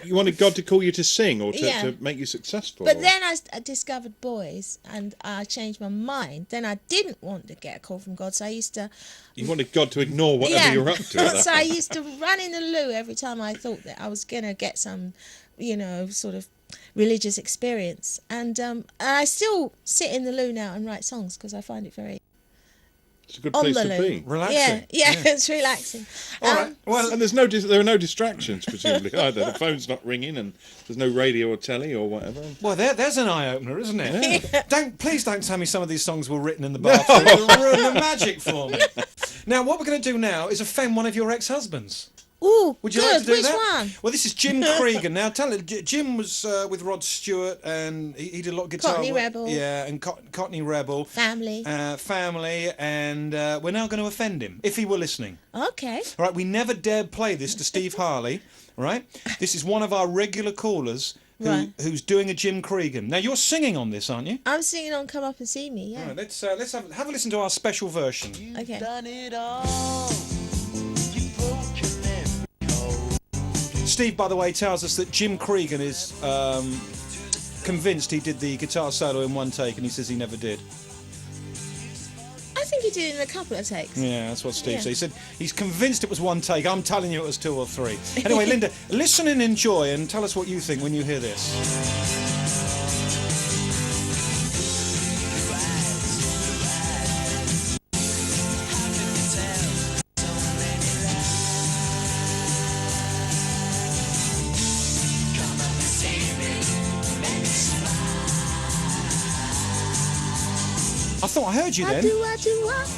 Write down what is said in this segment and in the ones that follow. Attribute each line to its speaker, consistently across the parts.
Speaker 1: You wanted God to call you to sing or
Speaker 2: Yeah.
Speaker 1: to make you successful.
Speaker 2: But then I discovered boys, and I changed my mind. Then I didn't want to get a call from God, so I used to.
Speaker 1: You wanted God to ignore whatever you're up to. At that
Speaker 2: So I
Speaker 1: point.
Speaker 2: used to run in the loo every time I thought that I was gonna get some, sort of religious experience. And I still sit in the loo now and write songs because I find it very
Speaker 1: It's a good
Speaker 2: on
Speaker 1: place
Speaker 2: the
Speaker 1: to
Speaker 2: loo.
Speaker 1: be.
Speaker 3: Relaxing.
Speaker 2: Yeah, it's relaxing.
Speaker 3: All right. Well,
Speaker 1: And there are no distractions, presumably, either. The phone's not ringing and there's no radio or telly or whatever.
Speaker 3: well, there's an eye opener, isn't it? Please don't tell me some of these songs were written in the bathroom. It'll ruin the magic for me. Now, what we're going to do now is offend one of your ex-husbands.
Speaker 2: Ooh,
Speaker 3: Would you
Speaker 2: good.
Speaker 3: like to do
Speaker 2: Which
Speaker 3: that?
Speaker 2: one?
Speaker 3: Well, this is Jim Cregan. Now, tell it. Jim was with Rod Stewart, and he did a lot of guitar
Speaker 2: Cockney
Speaker 3: work.
Speaker 2: Rebel.
Speaker 3: Yeah, and Cockney Rebel.
Speaker 2: Family.
Speaker 3: Family, and we're now going to offend him, if he were listening.
Speaker 2: Okay.
Speaker 3: All right, we never dared play this to Steve Harley, all right? This is one of our regular callers who's doing a Jim Cregan. Now, you're singing on this, aren't you?
Speaker 2: I'm singing on "Come Up and See Me." Yeah.
Speaker 3: All right, let's have a listen to our special version.
Speaker 2: Okay.
Speaker 4: Done it all. You broke your every code.
Speaker 3: Steve, by the way, tells us that Jim Cregan is convinced he did the guitar solo in one take, and he says he never did.
Speaker 2: I think he did it in a couple of takes.
Speaker 3: Yeah, that's what Steve
Speaker 2: Yeah.
Speaker 3: said. He said he's convinced it was one take. I'm telling you it was 2 or 3. Anyway, Linda, listen and enjoy and tell us what you think when you hear this. I thought I heard you
Speaker 2: I
Speaker 3: then.
Speaker 2: do, running wild.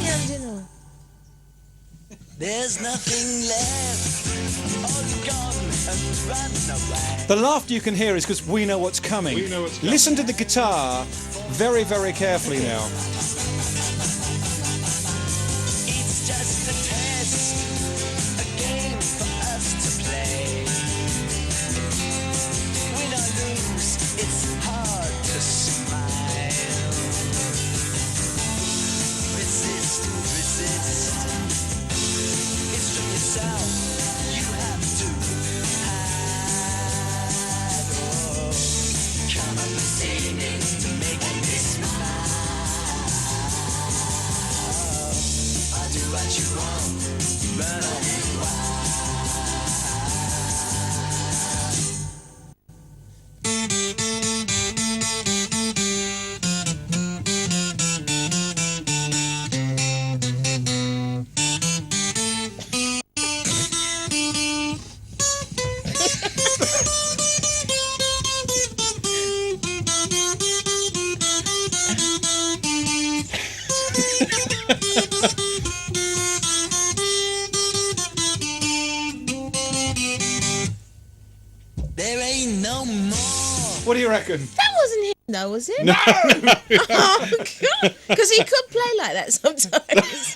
Speaker 2: Yeah, I'm doing all.
Speaker 4: There's nothing left. All gone and run away.
Speaker 3: The laughter you can hear is because we know what's coming.
Speaker 1: We know what's coming.
Speaker 3: Listen to the guitar very, very carefully now.
Speaker 4: It's just a test, a game for us to play. Win or lose, it's hard to smile. Resist, resist. It's from yourself. You have to hide. Oh, come up and see me to make me smile. I do what you want, running wild. There ain't no more.
Speaker 3: What do you reckon?
Speaker 2: That wasn't him, though, was it? No. Oh God! Because he could play like that sometimes.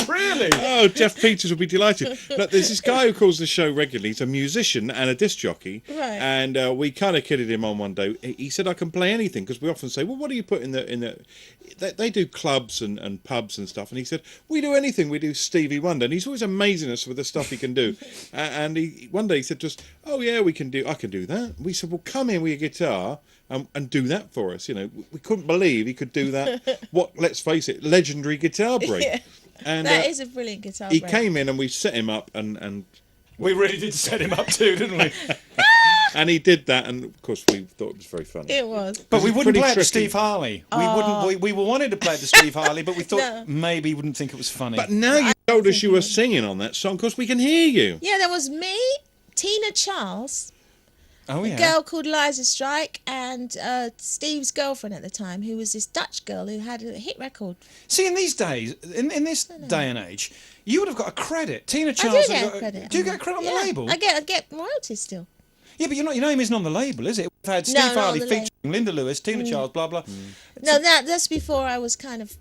Speaker 3: Really?
Speaker 1: Oh, Jeff Peters will be delighted. Look, there's this guy who calls the show regularly. He's a musician and a disc jockey.
Speaker 2: Right.
Speaker 1: And we kind of kidded him on one day. He said, I can play anything, because we often say, well, what do you put in the... They do clubs and pubs and stuff. And he said, we do anything. We do Stevie Wonder. And he's always amazing us with the stuff he can do. And one day he said to us, oh, yeah, I can do that. We said, well, come in with your guitar and do that for us. You know, we couldn't believe he could do that. Let's face it, legendary guitar break.
Speaker 2: Yeah.
Speaker 1: And
Speaker 2: That is a brilliant guitar
Speaker 1: he
Speaker 2: break.
Speaker 1: came in and we set him up and
Speaker 3: We really did set him up too, didn't we?
Speaker 1: and he did that, and of course we thought it was very funny.
Speaker 2: It was.
Speaker 3: But we
Speaker 1: It's
Speaker 3: wouldn't
Speaker 1: pretty
Speaker 3: play it to
Speaker 1: tricky.
Speaker 3: Steve Harley. We wouldn't. We wanted to play it to Steve Harley, but we thought
Speaker 2: No.
Speaker 3: maybe he wouldn't think it was funny.
Speaker 1: But now you told us you were singing on that song, because we can hear you.
Speaker 2: Yeah, there was me, Tina Charles,
Speaker 3: oh
Speaker 2: a
Speaker 3: yeah.
Speaker 2: girl called Liza Strike, and Steve's girlfriend at the time, who was this Dutch girl who had a hit record.
Speaker 3: See, in these days, in this day and age, you would have got a credit. Tina
Speaker 2: I
Speaker 3: Charles.
Speaker 2: do
Speaker 3: has
Speaker 2: get
Speaker 3: got
Speaker 2: credit.
Speaker 3: Do you get credit on the
Speaker 2: Yeah,
Speaker 3: label?
Speaker 2: I get royalties still.
Speaker 3: Yeah, but your name isn't on the label, is it? We've had Steve
Speaker 2: No, not on
Speaker 3: Harley
Speaker 2: the
Speaker 3: featuring Linda Lewis, Tina Charles, blah blah.
Speaker 2: No, that's before I was kind of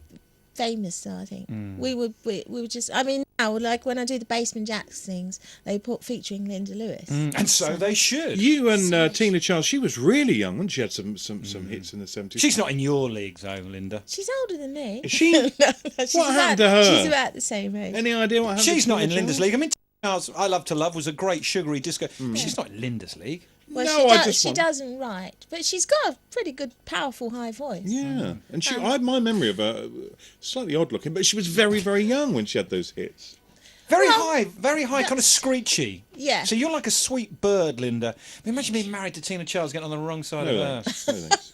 Speaker 2: famous, though, I think. We were just, I mean, now, like when I do the Basement Jacks things, they put featuring Linda Lewis.
Speaker 3: And so they should.
Speaker 1: You and Tina Charles, she was really young, and she had some hits in the 70s.
Speaker 3: She's not in your league, though, Linda.
Speaker 2: She's older than me.
Speaker 1: Is she?
Speaker 2: No, she's
Speaker 1: What happened to her?
Speaker 2: She's about the same age.
Speaker 1: Any idea what happened?
Speaker 3: She's
Speaker 1: to
Speaker 3: not
Speaker 1: Tina
Speaker 3: in Linda's
Speaker 1: Charles?
Speaker 3: league. I mean, Charles, I Love to Love was a great sugary disco. She's not in Linda's league.
Speaker 2: Well,
Speaker 1: No,
Speaker 2: she doesn't write, but she's got a pretty good, powerful, high voice.
Speaker 1: Yeah, and she, I had my memory of her slightly odd looking, but she was very, very young when she had those hits.
Speaker 3: Very high, kind of screechy.
Speaker 2: Yeah.
Speaker 3: So you're like a sweet bird, Linda. Imagine being married to Tina Charles, getting on the wrong side of her.
Speaker 1: No thanks.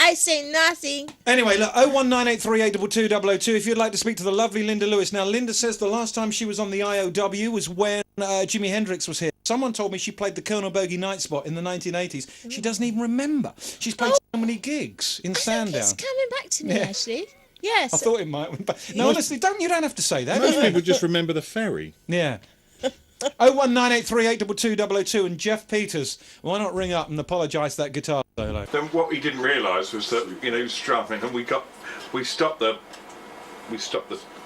Speaker 2: I say nothing.
Speaker 3: Anyway, look, 01983822002 if you'd like to speak to the lovely Linda Lewis. Now, Linda says the last time she was on the IOW was when Jimi Hendrix was here. Someone told me she played the Colonel Bogey night spot in the 1980s. She doesn't even remember. She's played so many gigs in Sandown.
Speaker 2: It's coming back to me, actually. Yes.
Speaker 3: I thought it might. But no, honestly, you don't have to say that.
Speaker 1: Most people just remember the ferry.
Speaker 3: Yeah. 01983822002 and Jeff Peters. Why not ring up and apologise for that guitar solo?
Speaker 5: Then what he didn't realise was that he was strumming, and we stopped the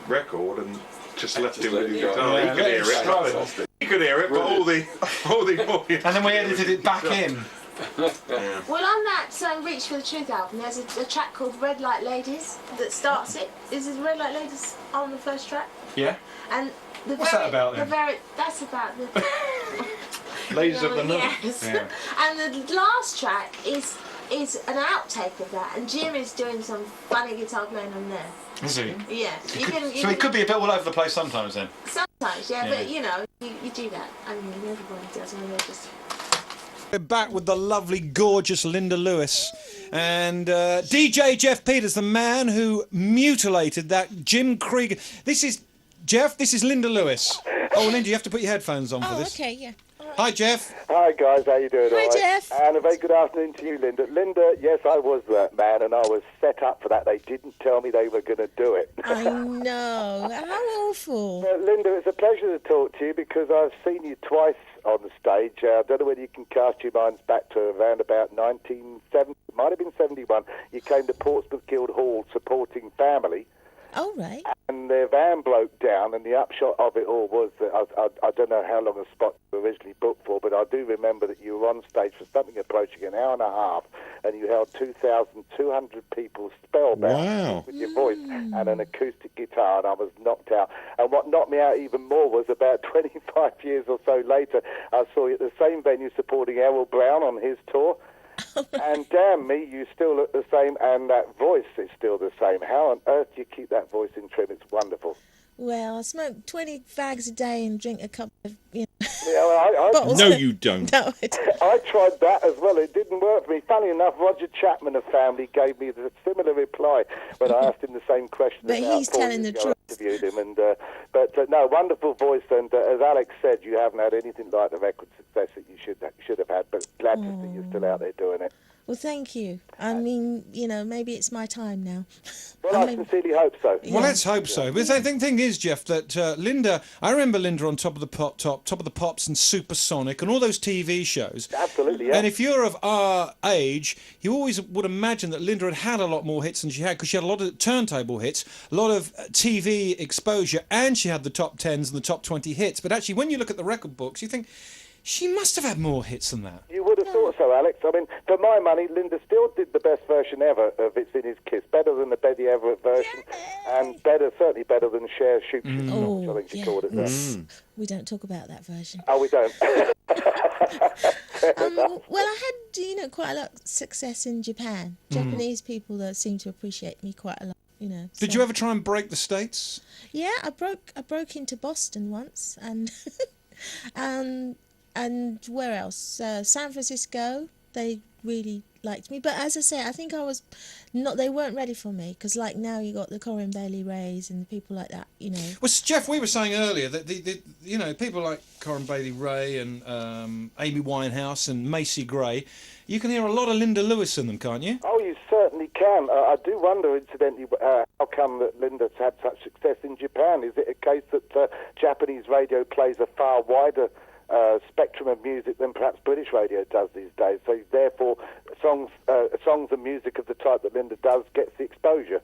Speaker 5: record and just left him with his guitar.
Speaker 3: Yeah,
Speaker 5: He could hear it. He could hear it, but all the audience.
Speaker 3: And then we edited it back in.
Speaker 2: Well, on that Reach for the Truth album, there's a track called Red Light Ladies that starts it. Is it Red Light Ladies on the first track?
Speaker 3: Yeah.
Speaker 2: And
Speaker 3: What's that about then?
Speaker 2: That's about the
Speaker 3: Ladies of the Night.
Speaker 2: Yes.
Speaker 3: Yeah.
Speaker 2: And the last track is an outtake of that, and Jim is doing some funny guitar playing on there.
Speaker 3: Is he?
Speaker 2: Yeah.
Speaker 3: So he could be a bit all over the place sometimes then.
Speaker 2: Sometimes, yeah, but you know, you do that. I mean, everybody does when they're just.
Speaker 3: We're back with the lovely, gorgeous Linda Lewis and DJ Jeff Peters, the man who mutilated that Jim Krieger. This is Linda Lewis. Oh, Linda, you have to put your headphones on for this.
Speaker 2: Okay, yeah.
Speaker 3: Hi, Jeff.
Speaker 6: Hi guys, how you doing?
Speaker 2: Hi,
Speaker 6: all right?
Speaker 2: Jeff.
Speaker 6: And a very good afternoon to you, Linda. Linda, yes, I was that man, and I was set up for that. They didn't tell me they were going to do it.
Speaker 2: I know. How awful.
Speaker 6: Linda, it's a pleasure to talk to you because I've seen you twice on the stage. I don't know whether you can cast your minds back to around about 1970, it might have been 71. You came to Portsmouth Guildhall supporting Family.
Speaker 2: Oh, right.
Speaker 6: And their van broke down, and the upshot of it all was that I don't know how long a spot you were originally booked for, but I do remember that you were on stage for something approaching an hour and a half, and you held 2,200 people spellbound with your voice and an acoustic guitar, and I was knocked out. And what knocked me out even more was about 25 years or so later, I saw you at the same venue supporting Errol Brown on his tour. And damn me, you still look the same, and that voice is still the same. How on earth do you keep that voice in trim? It's wonderful.
Speaker 2: Well, I smoke 20 fags a day and drink a couple of,
Speaker 6: Yeah, well,
Speaker 2: bottles.
Speaker 1: No, you don't.
Speaker 2: No, I don't.
Speaker 6: I tried that as well. It didn't work for me. Funny enough, Roger Chapman of Family gave me the similar reply when I asked him the same question.
Speaker 2: But
Speaker 6: about
Speaker 2: he's
Speaker 6: 4
Speaker 2: telling
Speaker 6: years
Speaker 2: the
Speaker 6: ago.
Speaker 2: truth.
Speaker 6: I interviewed him, and but no, wonderful voice. And as Alex said, you haven't had anything like the record success that you should have had. But glad to see you're still out there doing it.
Speaker 2: Well, thank you. I mean, you know, maybe it's my time now.
Speaker 6: Well, I sincerely hope so.
Speaker 3: Well, let's hope so. But the thing is, Jeff, that Linda, I remember Linda on Top of the Pops and Supersonic and all those TV shows.
Speaker 6: Absolutely, yeah.
Speaker 3: And if you're of our age, you always would imagine that Linda had a lot more hits than she had, because she had a lot of turntable hits, a lot of TV exposure, and she had the top 10s and the top 20 hits. But actually, when you look at the record books, you think she must have had more hits than that.
Speaker 6: You would have thought so, Alex. I mean, for my money, Linda still did the best version ever of It's in His Kiss. Better than the Betty Everett version, and certainly better than Cher Shoot Shoot Shoot, I think she called it.
Speaker 2: We don't talk about that version.
Speaker 6: Oh, we don't.
Speaker 2: Well, I had, you know, quite a lot of success in Japan. Japanese people that seem to appreciate me quite a lot. You know.
Speaker 3: Did you ever try and break the States?
Speaker 2: Yeah, I broke into Boston once, and and where else? San Francisco. They really liked me, but as I say, I think I was not. They weren't ready for me, because like now you got the Corin Bailey Rays and the people like that. You know.
Speaker 3: Well, Jeff, we were saying earlier that the you know, people like Corin Bailey Ray and Amy Winehouse and Macy Gray, you can hear a lot of Linda Lewis in them, can't you?
Speaker 6: Oh, you certainly can. I do wonder, incidentally, how come that Linda's had such success in Japan? Is it a case that Japanese radio plays a far wider spectrum of music than perhaps British radio does these days? So therefore, songs and music of the type that Linda does gets the exposure.